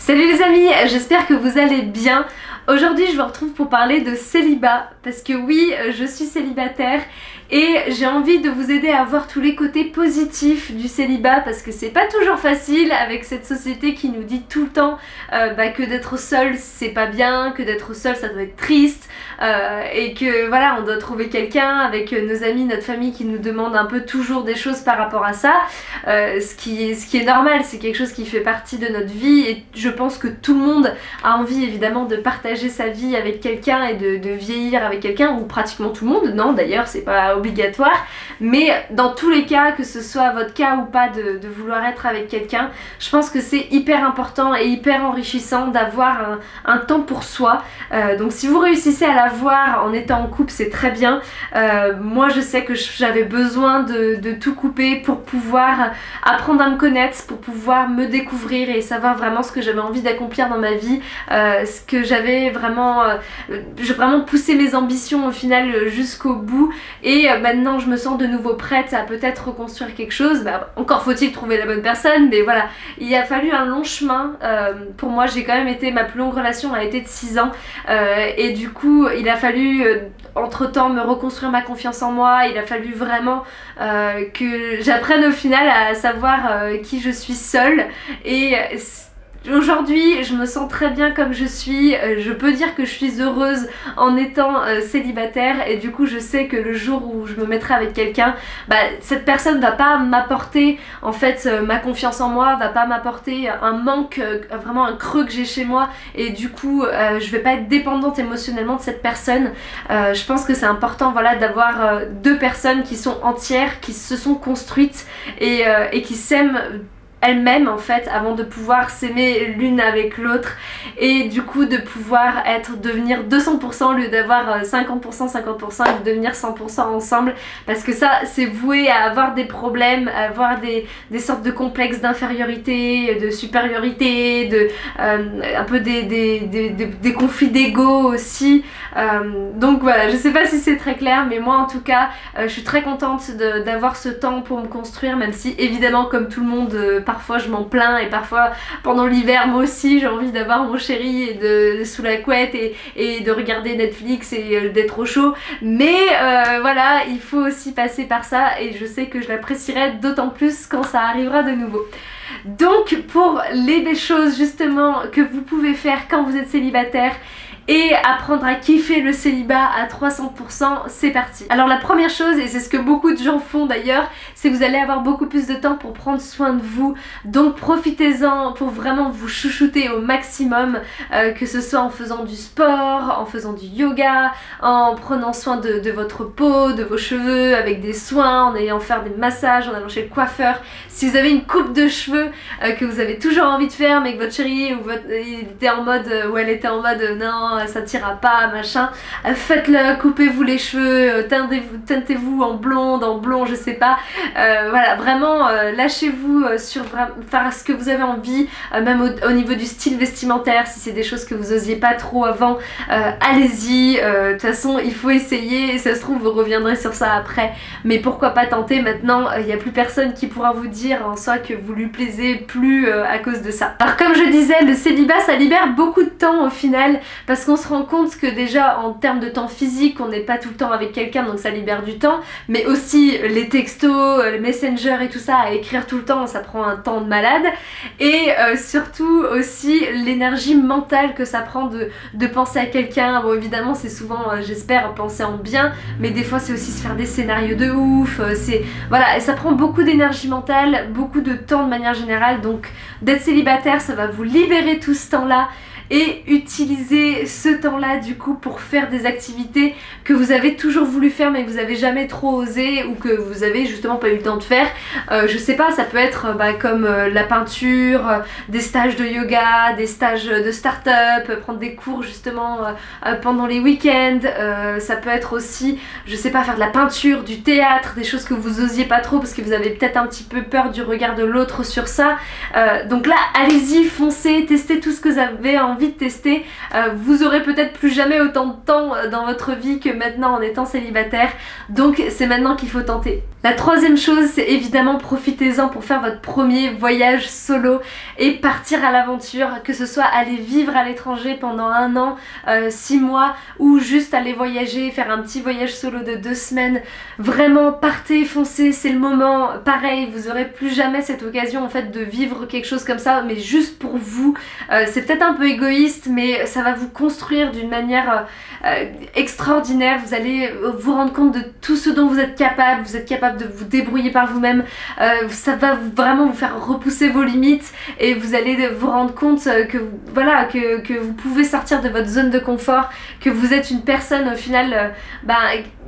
Salut les amis, j'espère que vous allez bien. Aujourd'hui je vous retrouve pour parler de célibat parce que oui, je suis célibataire et j'ai envie de vous aider à voir tous les côtés positifs du célibat parce que c'est pas toujours facile avec cette société qui nous dit tout le temps que d'être seul c'est pas bien, que d'être seul ça doit être triste et que voilà on doit trouver quelqu'un avec nos amis, notre famille qui nous demande un peu toujours des choses par rapport à ça, ce qui est normal, c'est quelque chose qui fait partie de notre vie et je pense que tout le monde a envie évidemment de partager sa vie avec quelqu'un et de vieillir avec quelqu'un, ou pratiquement tout le monde, non d'ailleurs c'est pas obligatoire, mais dans tous les cas, que ce soit votre cas ou pas de vouloir être avec quelqu'un, je pense que c'est hyper important et hyper enrichissant d'avoir un temps pour soi. Donc si vous réussissez à l'avoir en étant en couple, c'est très bien. Moi je sais que j'avais besoin de tout couper pour pouvoir apprendre à me connaître, pour pouvoir me découvrir et savoir vraiment ce que j'avais envie d'accomplir dans ma vie, ce que j'avais vraiment poussé mes ambitions au final jusqu'au bout, et maintenant je me sens de nouveau prête à peut-être reconstruire quelque chose. Encore faut-il trouver la bonne personne, mais voilà, il a fallu un long chemin. Pour moi j'ai quand même été, ma plus longue relation a été de 6 ans et du coup il a fallu entre temps me reconstruire ma confiance en moi, il a fallu vraiment que j'apprenne au final à savoir qui je suis seule, et aujourd'hui je me sens très bien comme je suis, je peux dire que je suis heureuse en étant célibataire, et du coup je sais que le jour où je me mettrai avec quelqu'un, cette personne va pas m'apporter en fait ma confiance en moi, va pas m'apporter un manque, vraiment un creux que j'ai chez moi, et du coup je vais pas être dépendante émotionnellement de cette personne. Je pense que c'est important, voilà, d'avoir deux personnes qui sont entières, qui se sont construites et qui s'aiment elles-mêmes en fait avant de pouvoir s'aimer l'une avec l'autre, et du coup de pouvoir devenir 200% au lieu d'avoir 50%, 50% et de devenir 100% ensemble, parce que ça c'est voué à avoir des problèmes, à avoir des sortes de complexes d'infériorité, de supériorité, un peu des conflits d'ego aussi. Donc voilà, je sais pas si c'est très clair, mais moi en tout cas je suis très contente d'avoir ce temps pour me construire, même si évidemment comme tout le monde parfois je m'en plains, et parfois pendant l'hiver moi aussi j'ai envie d'avoir mon chéri et de sous la couette et de regarder Netflix et d'être au chaud, mais voilà, il faut aussi passer par ça, et je sais que je l'apprécierai d'autant plus quand ça arrivera de nouveau. Donc pour les belles choses justement que vous pouvez faire quand vous êtes célibataire et apprendre à kiffer le célibat à 300%, c'est parti. Alors la première chose, et c'est ce que beaucoup de gens font d'ailleurs, c'est que vous allez avoir beaucoup plus de temps pour prendre soin de vous, donc profitez-en pour vraiment vous chouchouter au maximum, que ce soit en faisant du sport, en faisant du yoga, en prenant soin de votre peau, de vos cheveux, avec des soins, en allant faire des massages, en allant chez le coiffeur. Si vous avez une coupe de cheveux que vous avez toujours envie de faire, mais que votre chéri ou il était en mode, ou elle était en mode non, ça t'ira pas, machin, faites-le, coupez-vous les cheveux, teintez-vous en blonde, en blond, je sais pas, voilà, vraiment lâchez-vous sur faire ce que vous avez envie, même au niveau du style vestimentaire, si c'est des choses que vous osiez pas trop avant, allez-y, de toute façon il faut essayer, et ça se trouve vous reviendrez sur ça après, mais pourquoi pas tenter maintenant, il n'y a plus personne qui pourra vous dire en soi que vous lui plaisez plus à cause de ça. Alors comme je disais, le célibat ça libère beaucoup de temps au final, parce qu'on se rend compte que déjà en termes de temps physique on n'est pas tout le temps avec quelqu'un, donc ça libère du temps, mais aussi les textos, les messengers et tout ça, à écrire tout le temps ça prend un temps de malade, et surtout aussi l'énergie mentale que ça prend de penser à quelqu'un. Bon évidemment c'est souvent j'espère penser en bien, mais des fois c'est aussi se faire des scénarios de ouf, voilà, et ça prend beaucoup d'énergie mentale, beaucoup de temps de manière générale, donc d'être célibataire ça va vous libérer tout ce temps là, et utiliser ce temps-là du coup pour faire des activités que vous avez toujours voulu faire mais que vous avez jamais trop osé, ou que vous avez justement pas eu le temps de faire. Je sais pas, ça peut être comme la peinture, des stages de yoga, des stages de start-up, prendre des cours justement pendant les week-ends, ça peut être aussi, je sais pas, faire de la peinture, du théâtre, des choses que vous osiez pas trop parce que vous avez peut-être un petit peu peur du regard de l'autre sur ça. Donc là allez-y, foncez, testez tout ce que vous avez envie de tester. Vous aurez peut-être plus jamais autant de temps dans votre vie que maintenant en étant célibataire, donc c'est maintenant qu'il faut tenter. La troisième chose, c'est évidemment profitez-en pour faire votre premier voyage solo et partir à l'aventure, que ce soit aller vivre à l'étranger pendant 1 an, 6 mois ou juste aller voyager, faire un petit voyage solo de 2 semaines. Vraiment partez, foncez, c'est le moment. Pareil, vous aurez plus jamais cette occasion en fait de vivre quelque chose comme ça, mais juste pour vous. C'est peut-être un peu égoïste, mais ça va vous construire d'une manière extraordinaire. Vous allez vous rendre compte de tout ce dont vous êtes capable de vous débrouiller par vous-même, ça va vraiment vous faire repousser vos limites et vous allez vous rendre compte que voilà, que vous pouvez sortir de votre zone de confort, que vous êtes une personne au final,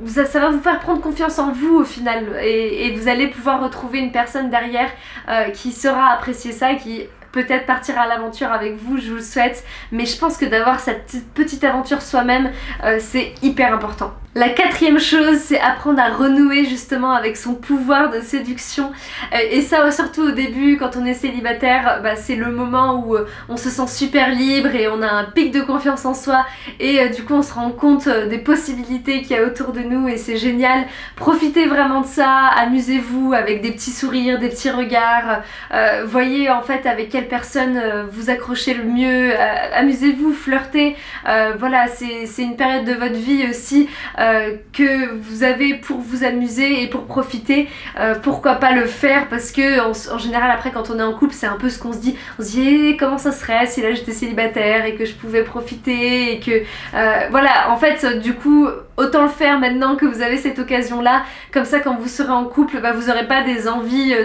ça va vous faire prendre confiance en vous au final et vous allez pouvoir retrouver une personne derrière qui saura apprécier ça, qui peut-être partir à l'aventure avec vous, je vous le souhaite, mais je pense que d'avoir cette petite aventure soi-même, c'est hyper important. La quatrième chose, c'est apprendre à renouer justement avec son pouvoir de séduction. Et ça, surtout au début, quand on est célibataire, c'est le moment où on se sent super libre et on a un pic de confiance en soi. Et du coup, on se rend compte des possibilités qu'il y a autour de nous et c'est génial. Profitez vraiment de ça, amusez-vous avec des petits sourires, des petits regards. Voyez en fait avec quelle personne vous accrochez le mieux. Amusez-vous, flirtez. Voilà, c'est une période de votre vie aussi que vous avez pour vous amuser et pour profiter. Pourquoi pas le faire, parce que en général après quand on est en couple c'est un peu ce qu'on se dit, comment ça serait si là j'étais célibataire et que je pouvais profiter et que voilà, en fait du coup autant le faire maintenant que vous avez cette occasion là, comme ça quand vous serez en couple vous aurez pas des envies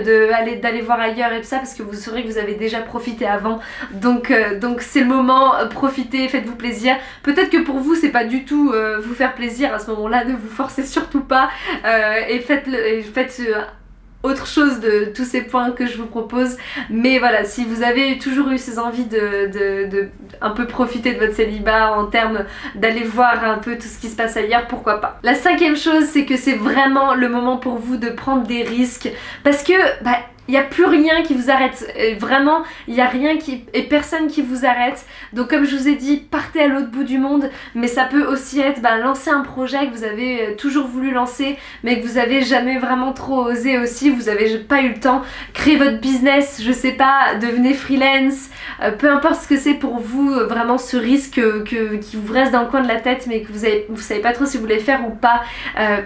d'aller voir ailleurs et tout ça, parce que vous saurez que vous avez déjà profité avant, donc c'est le moment, profitez, faites-vous plaisir. Peut-être que pour vous c'est pas du tout vous faire plaisir à ce moment-là, ne vous forcez surtout pas et faites autre chose de tous ces points que je vous propose. Mais voilà, si vous avez toujours eu ces envies de un peu profiter de votre célibat en termes d'aller voir un peu tout ce qui se passe ailleurs, pourquoi pas. La cinquième chose, c'est que c'est vraiment le moment pour vous de prendre des risques, parce que il n'y a plus rien qui vous arrête, vraiment il n'y a rien et personne qui vous arrête. Donc comme je vous ai dit, partez à l'autre bout du monde, mais ça peut aussi être lancer un projet que vous avez toujours voulu lancer mais que vous avez jamais vraiment trop osé aussi, vous avez pas eu le temps. Créez votre business, je sais pas, devenez freelance, peu importe ce que c'est pour vous, vraiment ce risque qui vous reste dans le coin de la tête mais que vous savez pas trop si vous voulez faire ou pas,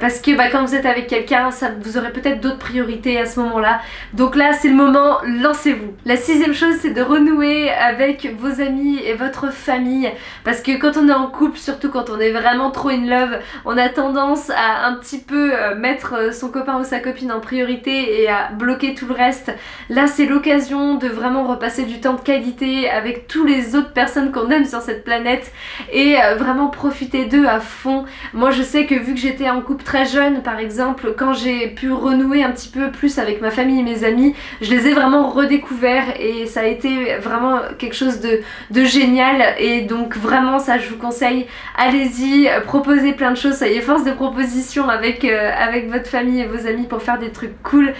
parce que quand vous êtes avec quelqu'un, vous aurez peut-être d'autres priorités à ce moment-là. Donc là c'est le moment, lancez-vous. La sixième chose, c'est de renouer avec vos amis et votre famille, parce que quand on est en couple, surtout quand on est vraiment trop in love, on a tendance à un petit peu mettre son copain ou sa copine en priorité et à bloquer tout le reste. Là c'est l'occasion de vraiment repasser du temps de qualité avec tous les autres personnes qu'on aime sur cette planète et vraiment profiter d'eux à fond. Moi je sais que vu que j'étais en couple très jeune par exemple, quand j'ai pu renouer un petit peu plus avec ma famille et mes amis, je les ai vraiment redécouverts et ça a été vraiment quelque chose de génial. Et donc vraiment ça je vous conseille, allez-y, proposez plein de choses, soyez force de proposition avec votre famille et vos amis pour faire des trucs cool,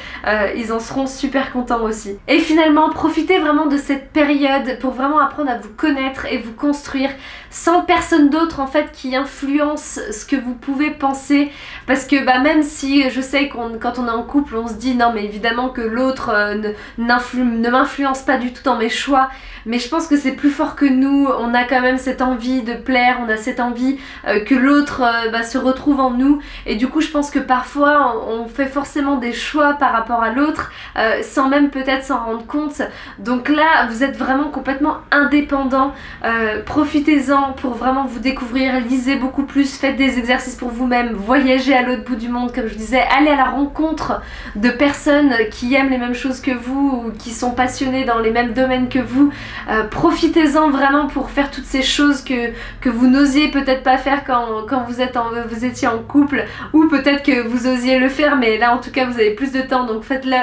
ils en seront super contents aussi. Et finalement profitez vraiment de cette période pour vraiment apprendre à vous connaître et vous construire sans personne d'autre en fait qui influence ce que vous pouvez penser, parce que même si je sais quand on est en couple on se dit non mais évidemment que l'autre ne m'influence pas du tout dans mes choix, mais je pense que c'est plus fort que nous. On a quand même cette envie de plaire, on a cette envie que l'autre se retrouve en nous, et du coup je pense que parfois on fait forcément des choix par rapport à l'autre sans même peut-être s'en rendre compte. Donc là vous êtes vraiment complètement indépendant, profitez-en pour vraiment vous découvrir, lisez beaucoup plus, faites des exercices pour vous-même, voyagez à l'autre bout du monde comme je disais, allez à la rencontre de personnes qui aiment les mêmes choses que vous ou qui sont passionnés dans les mêmes domaines que vous. Profitez-en vraiment pour faire toutes ces choses que vous n'osiez peut-être pas faire quand vous étiez en couple, ou peut-être que vous osiez le faire mais là en tout cas vous avez plus de temps, donc faites-le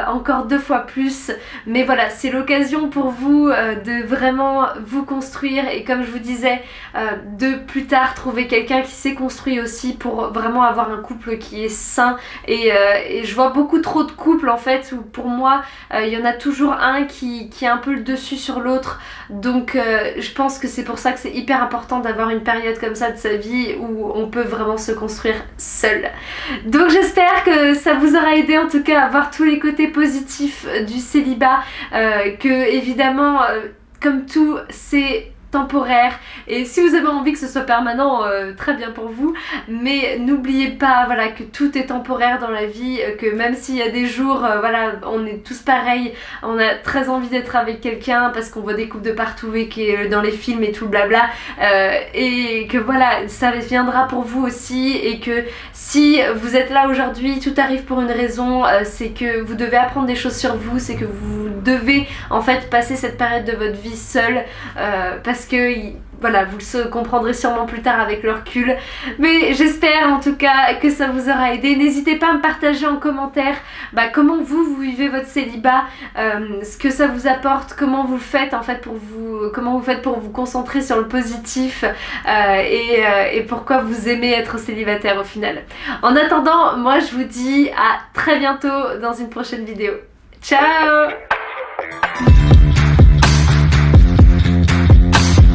encore 2 fois plus. Mais voilà, c'est l'occasion pour vous de vraiment vous construire, et comme je vous disais, de plus tard trouver quelqu'un qui s'est construit aussi pour vraiment avoir un couple qui est sain. Et je vois beaucoup trop de couples en fait où pour moi il y en a toujours un qui a un peu le dessus dessus sur l'autre, donc je pense que c'est pour ça que c'est hyper important d'avoir une période comme ça de sa vie où on peut vraiment se construire seul. Donc j'espère que ça vous aura aidé en tout cas à voir tous les côtés positifs du célibat, que évidemment comme tout c'est temporaire, et si vous avez envie que ce soit permanent, très bien pour vous, mais n'oubliez pas voilà, que tout est temporaire dans la vie, que même s'il y a des jours, voilà, on est tous pareils, on a très envie d'être avec quelqu'un parce qu'on voit des couples de partout et qui est dans les films et tout blabla, et que voilà, ça viendra pour vous aussi, et que si vous êtes là aujourd'hui, tout arrive pour une raison, c'est que vous devez apprendre des choses sur vous, c'est que vous devez en fait passer cette période de votre vie seule, parce que voilà, vous le comprendrez sûrement plus tard avec le recul, mais j'espère en tout cas que ça vous aura aidé. N'hésitez pas à me partager en commentaire comment vous vivez votre célibat, ce que ça vous apporte, comment vous le faites en fait comment vous faites pour vous concentrer sur le positif, et pourquoi vous aimez être célibataire au final. En attendant, moi je vous dis à très bientôt dans une prochaine vidéo. Ciao!